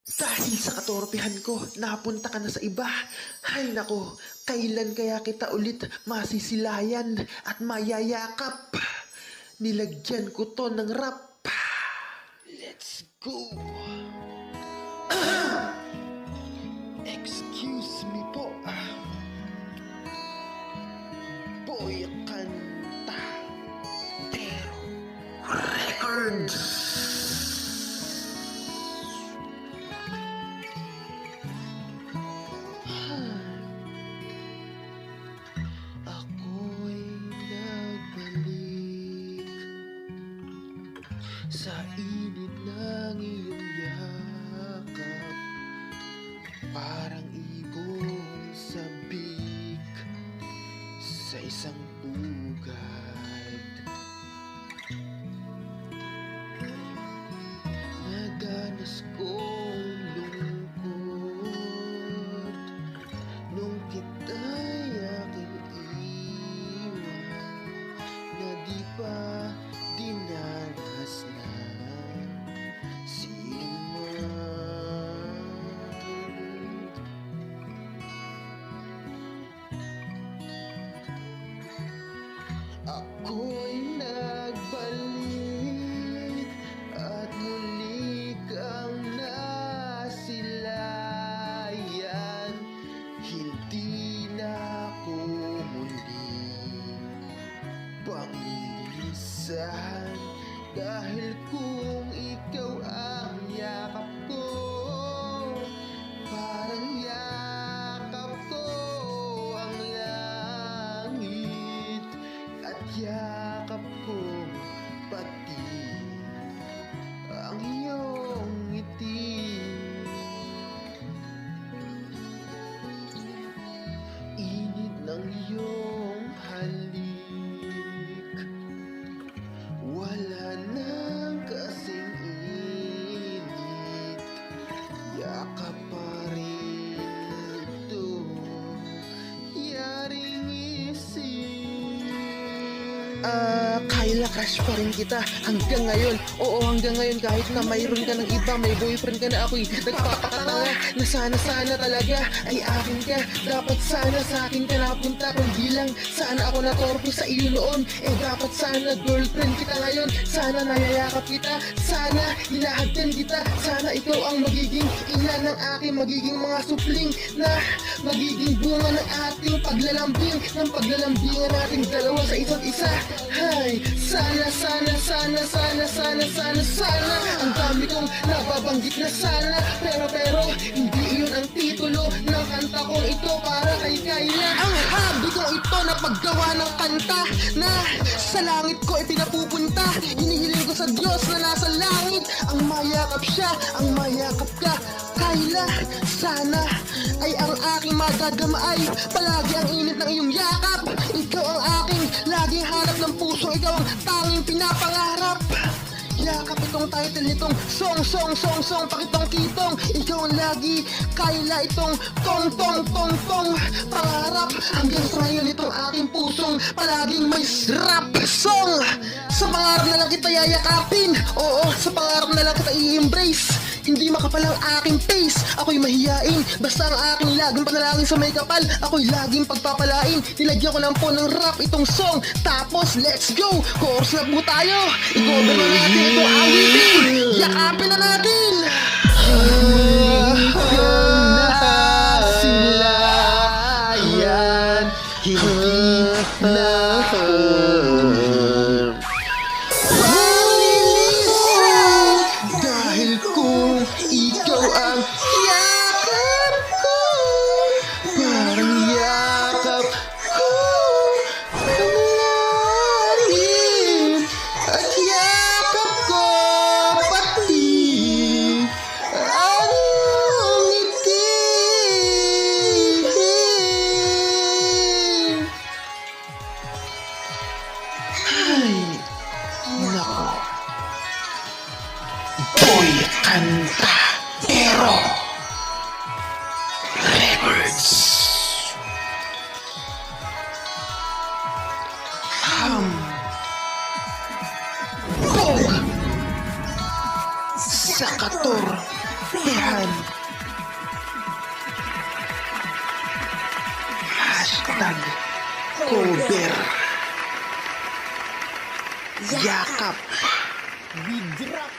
Dahil sa katorpehan ko, napunta ka na sa iba. Hay nako, kailan kaya kita ulit masisilayan at mayayakap? Nilagyan ko to ng rap. Let's go! Excuse me po. Boy Kanta Pero Records. Ako'y nagbalik sa init ng iyong yakap, parang ibon sa big sa isang pugad. Nadanas kong lungkot nung kita'y aking iwan, na di pa dinanas ng siman. Ako'y nagbalik at muli kang nasilayan. Hindi na ako muling panglilisan, dahil kung ikaw ang yakap ko, parang yakap ko ang langit, at yakap ko pati ang iyong ngiti. Init ng iyong halik, wala nang kasing init, yakap pa rin ito, yaring isip. Kyla, crush pa rin kita hanggang ngayon. Oo, hanggang ngayon, kahit na mayroon ka ng iba, may boyfriend ka na, ako'y nagpapakatanga na sana talaga ay akin ka. Dapat sana sa akin ka napunta, kung di lang sana ako natorpe sa iyo noon. Dapat sana girlfriend kita ngayon. Sana nayayakap kita, sana hinahagdan kita, sana ikaw ang magiging ina ng aking magiging mga supling, na magiging bunga ng ating paglalambing, ng paglalambingan nating dalawa sa isa't isa. Hay, sana ang dami kong nababanggit na sana, pero hindi iyon ang titulo ng kanta kong ito para kay Kyla. Ang habi kong ito na paggawa ng kanta na sa langit ko ipinapupunta. Hinihiling ko sa Diyos na nasa langit ang mayakap siya, ang mayakap ka, Kyla. Sana ay ang aking madadama ay palagi ang init ng iyong yakap. Ikaw ang aking laging hanap ng puso, ikaw ang tanging pinapangarap. Yakap itong title nitong song, pakitong-kitong. Ikaw ang lagi, Kyla, itong tong pangarap. Hanggang sa ngayon itong aking pusong palaging may rap song. Sa pangarap na lang kita yayakapin, oo, sa pangarap na lang kita i-embrace. Hindi makapal ang aking face, ako'y mahiyain, basta ang aking laging panalangin sa may kapal, ako'y laging pagpapalain. Nilagyan ko lang po ng rap itong song, tapos let's go, chorus na po tayo. I-cover na natin itong awitin, yakapin na natin. Nasilayan, hindi na ako malilisan, dahil kung ikaw ang yakap ko, parang yakap ko ang langit, at yakap ko pati ang iyong ngiti. Ay, nako. Boy Kanta Pero Records. Bog sa Kator kabutihan. Hashtag cover. Yakap. We drop